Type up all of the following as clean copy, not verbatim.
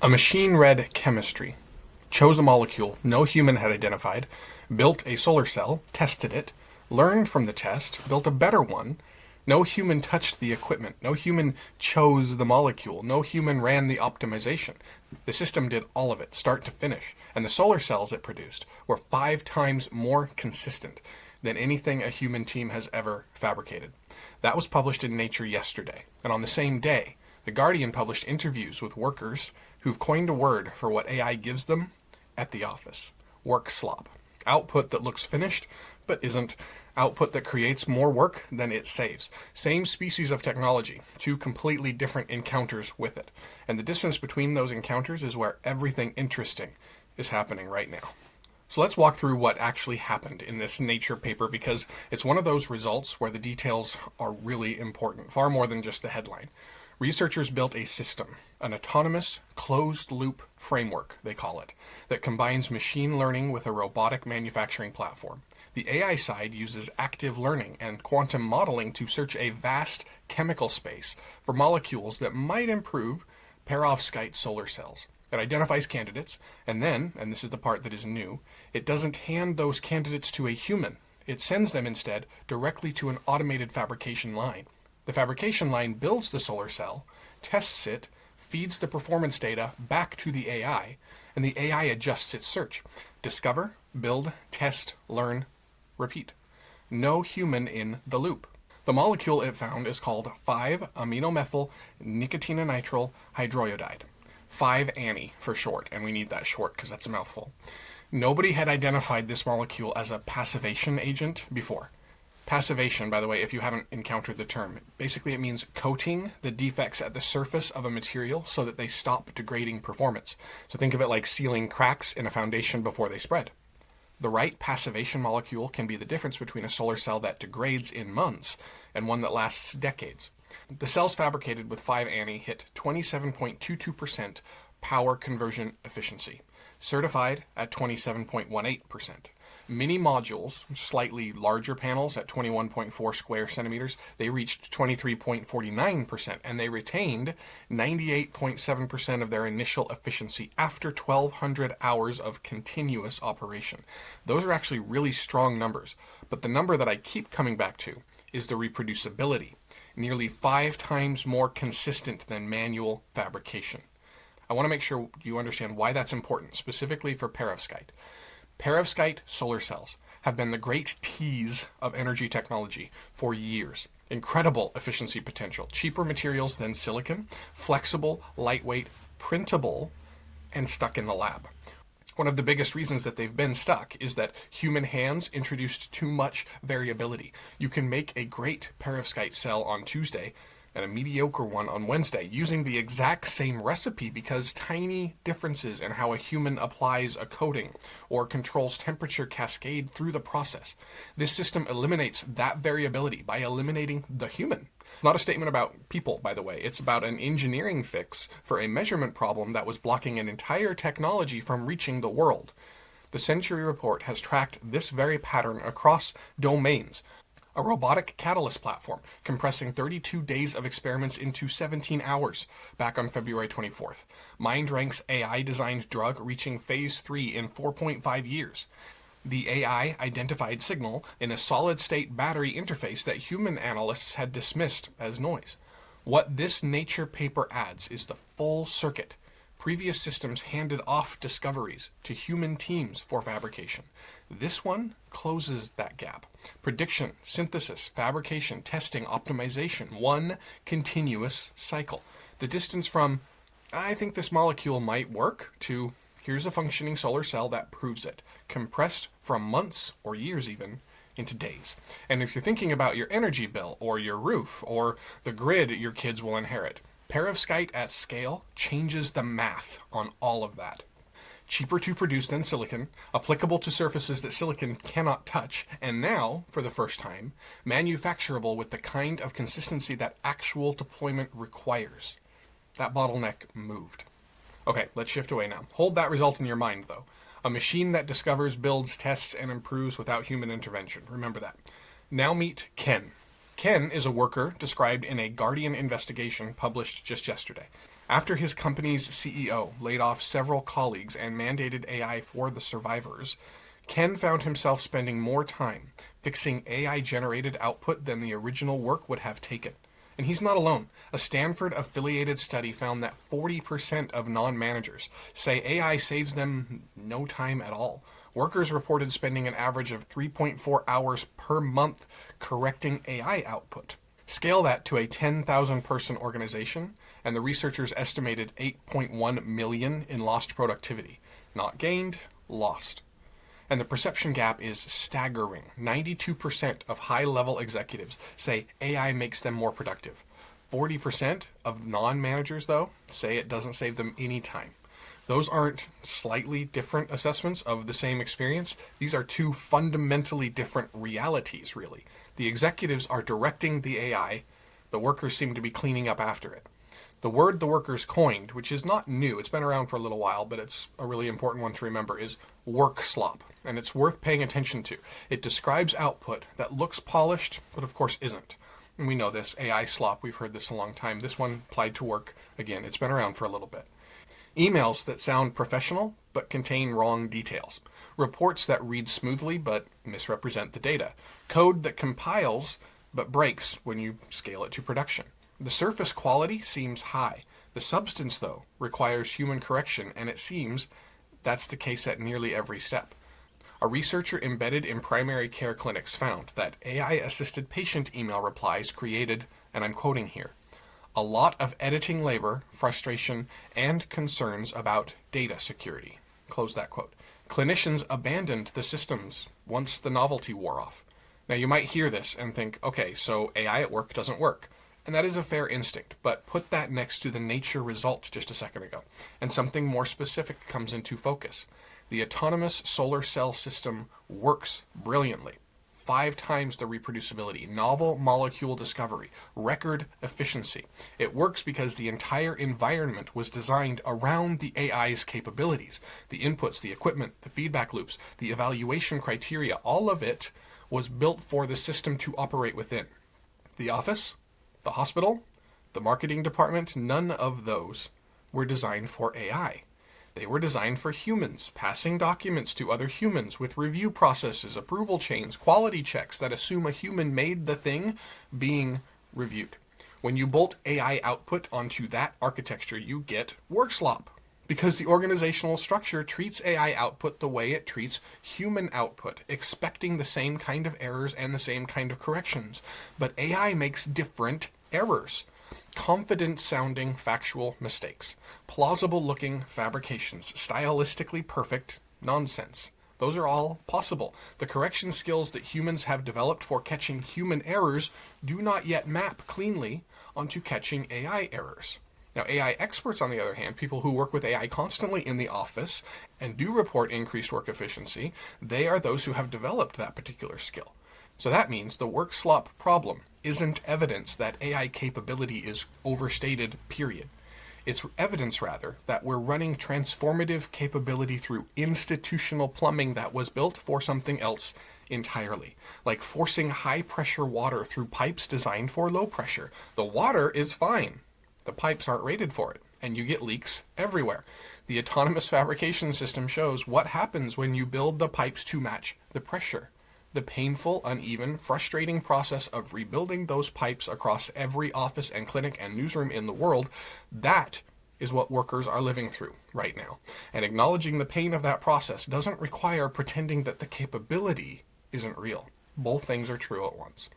A machine read chemistry, chose a molecule no human had identified, built a solar cell, tested it, learned from the test, built a better one. No human touched the equipment. No human chose the molecule. No human ran the optimization. The system did all of it, start to finish. And the solar cells it produced were 5 times more consistent than anything a human team has ever fabricated. That was published in Nature yesterday. And on the same day, The Guardian published interviews with workers who've coined a word for what AI gives them at the office. Work slop. Output that looks finished, but isn't. Output that creates more work than it saves. Same species of technology, 2 completely different encounters with it. And the distance between those encounters is where everything interesting is happening right now. So let's walk through what actually happened in this Nature paper, because it's one of those results where the details are really important, far more than just the headline. Researchers built a system, an autonomous, closed-loop framework, they call it, that combines machine learning with a robotic manufacturing platform. The AI side uses active learning and quantum modeling to search a vast chemical space for molecules that might improve perovskite solar cells. It identifies candidates, and then, and this is the part that is new, it doesn't hand those candidates to a human. It sends them instead directly to an automated fabrication line. The fabrication line builds the solar cell, tests it, feeds the performance data back to the AI, and the AI adjusts its search. Discover, build, test, learn, repeat. No human in the loop. The molecule it found is called 5-aminomethyl nicotinonitrile hydroiodide. 5-ANI for short, and we need that short because that's a mouthful. Nobody had identified this molecule as a passivation agent before. Passivation, by the way, if you haven't encountered the term, basically it means coating the defects at the surface of a material so that they stop degrading performance. So think of it like sealing cracks in a foundation before they spread. The right passivation molecule can be the difference between a solar cell that degrades in months and one that lasts decades. The cells fabricated with 5-ANI hit 27.22% power conversion efficiency, certified at 27.18%. Mini modules, slightly larger panels at 21.4 square centimeters, they reached 23.49%, and they retained 98.7% of their initial efficiency after 1,200 hours of continuous operation. Those are actually really strong numbers, but the number that I keep coming back to is the reproducibility, nearly 5 times more consistent than manual fabrication. I want to make sure you understand why that's important, specifically for perovskite. Perovskite solar cells have been the great tease of energy technology for years. Incredible efficiency potential, cheaper materials than silicon, flexible, lightweight, printable, and stuck in the lab. One of the biggest reasons that they've been stuck is that human hands introduced too much variability. You can make a great perovskite cell on Tuesday and a mediocre one on Wednesday using the exact same recipe because tiny differences in how a human applies a coating or controls temperature cascade through the process. This system eliminates that variability by eliminating the human. Not a statement about people, by the way. It's about an engineering fix for a measurement problem that was blocking an entire technology from reaching the world. The Century Report has tracked this very pattern across domains. A robotic catalyst platform compressing 32 days of experiments into 17 hours back on February 24th. MindRank's AI-designed drug reaching phase 3 in 4.5 years. The AI identified signal in a solid-state battery interface that human analysts had dismissed as noise. What this Nature paper adds is the full circuit. Previous systems handed off discoveries to human teams for fabrication. This one closes that gap. Prediction, synthesis, fabrication, testing, optimization, one continuous cycle. The distance from, I think this molecule might work, to here's a functioning solar cell that proves it, compressed from months, or years even, into days. And if you're thinking about your energy bill, or your roof, or the grid your kids will inherit, perovskite at scale changes the math on all of that. Cheaper to produce than silicon, applicable to surfaces that silicon cannot touch, and now, for the first time, manufacturable with the kind of consistency that actual deployment requires. That bottleneck moved. Okay, let's shift away now. Hold that result in your mind, though. A machine that discovers, builds, tests, and improves without human intervention. Remember that. Now meet Ken. Ken is a worker described in a Guardian investigation published just yesterday. After his company's CEO laid off several colleagues and mandated AI for the survivors, Ken found himself spending more time fixing AI-generated output than the original work would have taken. And he's not alone. A Stanford-affiliated study found that 40% of non-managers say AI saves them no time at all. Workers reported spending an average of 3.4 hours per month correcting AI output. Scale that to a 10,000-person organization, and the researchers estimated 8.1 million in lost productivity. Not gained, lost. And the perception gap is staggering. 92% of high-level executives say AI makes them more productive. 40% of non-managers, though, say it doesn't save them any time. Those aren't slightly different assessments of the same experience. These are two fundamentally different realities, really. The executives are directing the AI. The workers seem to be cleaning up after it. The word the workers coined, which is not new, it's been around for a little while, but it's a really important one to remember, is work slop. And it's worth paying attention to. It describes output that looks polished, but of course isn't. And we know this, AI slop, we've heard this a long time. This one applied to work. Again, it's been around for a little bit. Emails that sound professional, but contain wrong details. Reports that read smoothly, but misrepresent the data. Code that compiles, but breaks when you scale it to production. The surface quality seems high. The substance, though, requires human correction, and it seems that's the case at nearly every step. A researcher embedded in primary care clinics found that AI-assisted patient email replies created, and I'm quoting here, a lot of editing labor, frustration, and concerns about data security. Close that quote. Clinicians abandoned the systems once the novelty wore off. Now you might hear this and think, okay, so AI at work doesn't work. And that is a fair instinct, but put that next to the nature result just a second ago, and something more specific comes into focus. The autonomous solar cell system works brilliantly. 5 times the reproducibility, novel molecule discovery, record efficiency. It works because the entire environment was designed around the AI's capabilities. The inputs, the equipment, the feedback loops, the evaluation criteria, all of it was built for the system to operate within. The office, the hospital, the marketing department, none of those were designed for AI. They were designed for humans, passing documents to other humans with review processes, approval chains, quality checks that assume a human made the thing being reviewed. When you bolt AI output onto that architecture, you get work slop, because the organizational structure treats AI output the way it treats human output, expecting the same kind of errors and the same kind of corrections. But AI makes different errors. Confident-sounding factual mistakes, plausible-looking fabrications, stylistically perfect nonsense. Those are all possible. The correction skills that humans have developed for catching human errors do not yet map cleanly onto catching AI errors. Now, AI experts, on the other hand, people who work with AI constantly in the office and do report increased work efficiency, they are those who have developed that particular skill. So that means the work slop problem isn't evidence that AI capability is overstated, period. It's evidence, rather, that we're running transformative capability through institutional plumbing that was built for something else entirely, like forcing high-pressure water through pipes designed for low pressure. The water is fine. The pipes aren't rated for it, and you get leaks everywhere. The autonomous fabrication system shows what happens when you build the pipes to match the pressure. The painful, uneven, frustrating process of rebuilding those pipes across every office and clinic and newsroom in the world, that is what workers are living through right now. And acknowledging the pain of that process doesn't require pretending that the capability isn't real. Both things are true at once.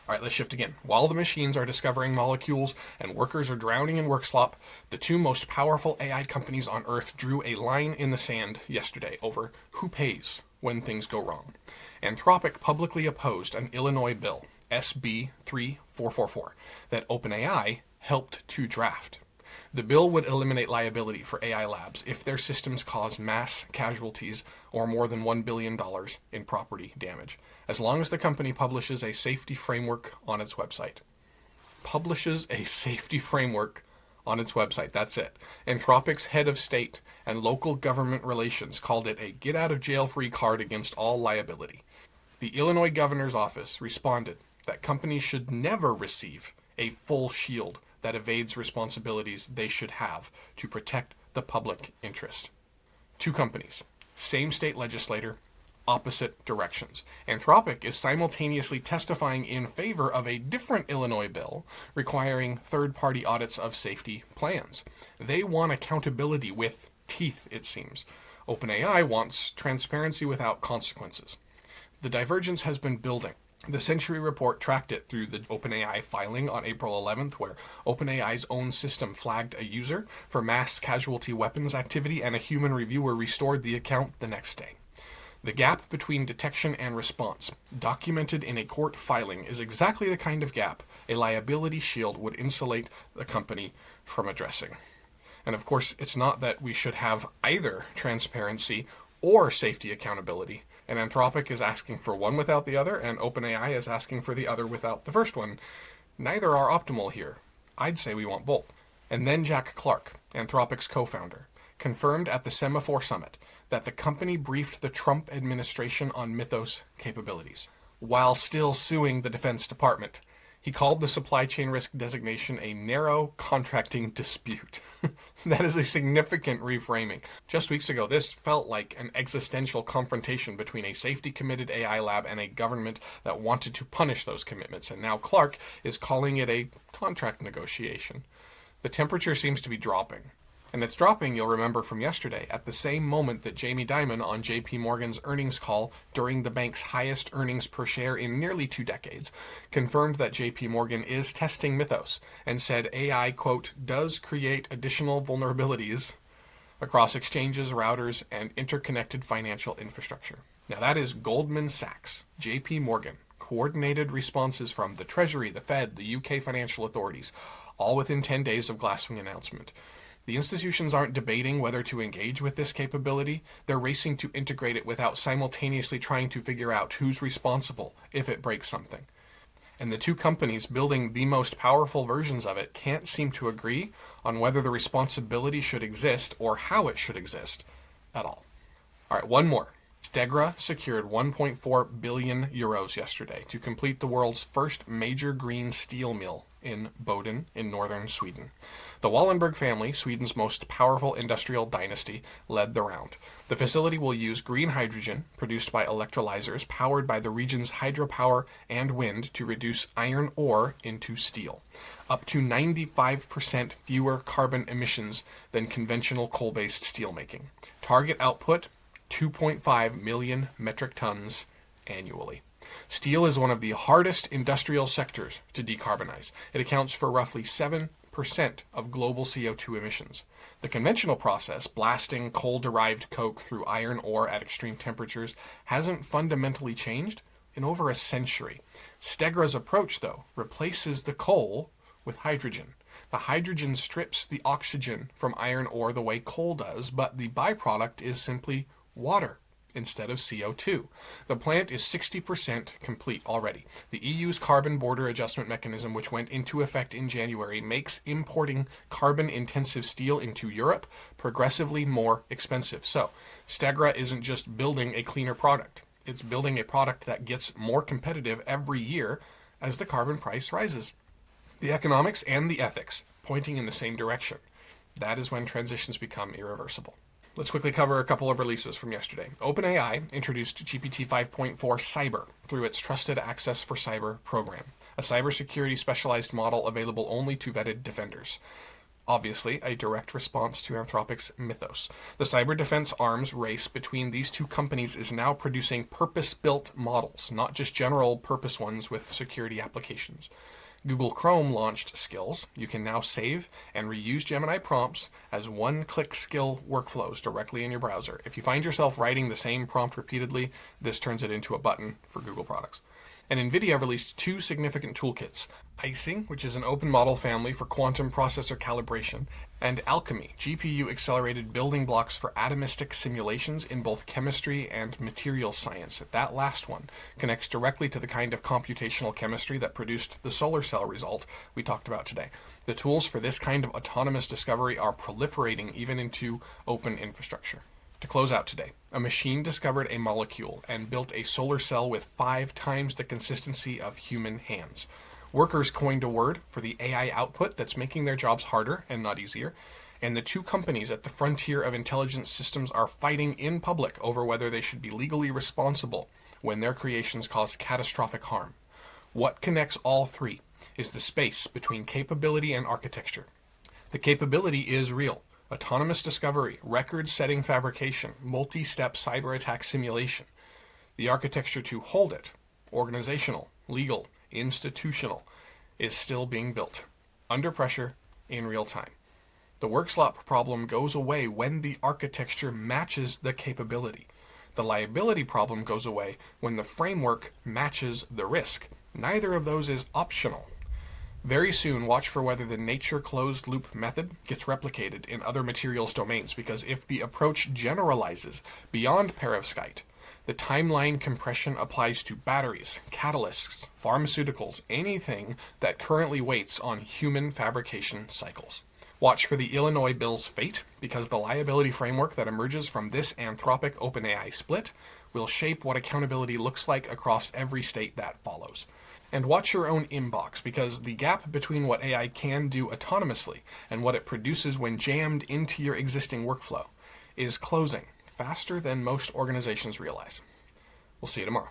All right, let's shift again. While the machines are discovering molecules and workers are drowning in work slop, the 2 most powerful AI companies on Earth drew a line in the sand yesterday over who pays when things go wrong. Anthropic publicly opposed an Illinois bill, SB 3444, that OpenAI helped to draft. The bill would eliminate liability for AI labs if their systems cause mass casualties or more than $1 billion in property damage, as long as the company publishes a safety framework on its website. Publishes a safety framework on its website, that's it. Anthropic's head of state and local government relations called it a get-out-of-jail-free card against all liability. The Illinois governor's office responded that companies should never receive a full shield that evades responsibilities they should have to protect the public interest. Two companies, same state legislator, opposite directions. Anthropic is simultaneously testifying in favor of a different Illinois bill requiring third-party audits of safety plans. They want accountability with teeth, it seems. OpenAI wants transparency without consequences. The divergence has been building. The Century Report tracked it through the OpenAI filing on April 11th, where OpenAI's own system flagged a user for mass casualty weapons activity, and a human reviewer restored the account the next day. The gap between detection and response, documented in a court filing, is exactly the kind of gap a liability shield would insulate the company from addressing. And of course, it's not that we should have either transparency or safety accountability. And Anthropic is asking for one without the other, and OpenAI is asking for the other without the first one. Neither are optimal here. I'd say we want both. And then Jack Clark, Anthropic's co-founder, confirmed at the Semaphore Summit that the company briefed the Trump administration on Mythos capabilities, while still suing the Defense Department. He called the supply chain risk designation a narrow contracting dispute. That is a significant reframing. Just weeks ago, this felt like an existential confrontation between a safety-committed AI lab and a government that wanted to punish those commitments, and now Clark is calling it a contract negotiation. The temperature seems to be dropping. And it's dropping, you'll remember from yesterday, at the same moment that Jamie Dimon on JPMorgan's earnings call during the bank's highest earnings per share in nearly 2 decades, confirmed that JPMorgan is testing Mythos and said AI, quote, does create additional vulnerabilities across exchanges, routers, and interconnected financial infrastructure. Now that is Goldman Sachs, JPMorgan, coordinated responses from the Treasury, the Fed, the UK financial authorities, all within 10 days of Glasswing announcement. The institutions aren't debating whether to engage with this capability. They're racing to integrate it without simultaneously trying to figure out who's responsible if it breaks something. And the two companies building the most powerful versions of it can't seem to agree on whether the responsibility should exist or how it should exist at all. All right, one more. Stegra secured 1.4 billion euros yesterday to complete the world's first major green steel mill in Boden in northern Sweden. The Wallenberg family, Sweden's most powerful industrial dynasty, led the round. The facility will use green hydrogen produced by electrolyzers powered by the region's hydropower and wind to reduce iron ore into steel. Up to 95% fewer carbon emissions than conventional coal-based steelmaking. Target output, 2.5 million metric tons annually. Steel is one of the hardest industrial sectors to decarbonize. It accounts for roughly 7% of global CO2 emissions. The conventional process, blasting coal-derived coke through iron ore at extreme temperatures, hasn't fundamentally changed in over a century. Stegra's approach, though, replaces the coal with hydrogen. The hydrogen strips the oxygen from iron ore the way coal does, but the byproduct is simply water instead of CO2. The plant is 60% complete already. The EU's carbon border adjustment mechanism, which went into effect in January, makes importing carbon-intensive steel into Europe progressively more expensive. So, Stegra isn't just building a cleaner product. It's building a product that gets more competitive every year as the carbon price rises. The economics and the ethics pointing in the same direction. That is when transitions become irreversible. Let's quickly cover a couple of releases from yesterday. OpenAI introduced GPT 5.4 Cyber through its Trusted Access for Cyber program, a cybersecurity specialized model available only to vetted defenders. Obviously, a direct response to Anthropic's Mythos. The cyber defense arms race between these two companies is now producing purpose-built models, not just general-purpose ones with security applications. Google Chrome launched Skills. You can now save and reuse Gemini prompts as one-click skill workflows directly in your browser. If you find yourself writing the same prompt repeatedly, this turns it into a button for Google products. And NVIDIA released 2 significant toolkits, Icing, which is an open model family for quantum processor calibration, and Alchemy, GPU-accelerated building blocks for atomistic simulations in both chemistry and material science. That last one connects directly to the kind of computational chemistry that produced the solar cell result we talked about today. The tools for this kind of autonomous discovery are proliferating even into open infrastructure. To close out today, a machine discovered a molecule and built a solar cell with 5 times the consistency of human hands. Workers coined a word for the AI output that's making their jobs harder and not easier. And the two companies at the frontier of intelligence systems are fighting in public over whether they should be legally responsible when their creations cause catastrophic harm. What connects all three is the space between capability and architecture. The capability is real. Autonomous discovery, record-setting fabrication, multi-step cyber attack simulation. The architecture to hold it, organizational, legal, institutional, is still being built, under pressure, in real time. The work slop problem goes away when the architecture matches the capability. The liability problem goes away when the framework matches the risk. Neither of those is optional. Very soon, watch for whether the nature closed loop method gets replicated in other materials domains, because if the approach generalizes beyond perovskite, the timeline compression applies to batteries, catalysts, pharmaceuticals, anything that currently waits on human fabrication cycles. Watch for the Illinois bill's fate, because the liability framework that emerges from this Anthropic OpenAI split will shape what accountability looks like across every state that follows. And watch your own inbox, because the gap between what AI can do autonomously and what it produces when jammed into your existing workflow is closing faster than most organizations realize. We'll see you tomorrow.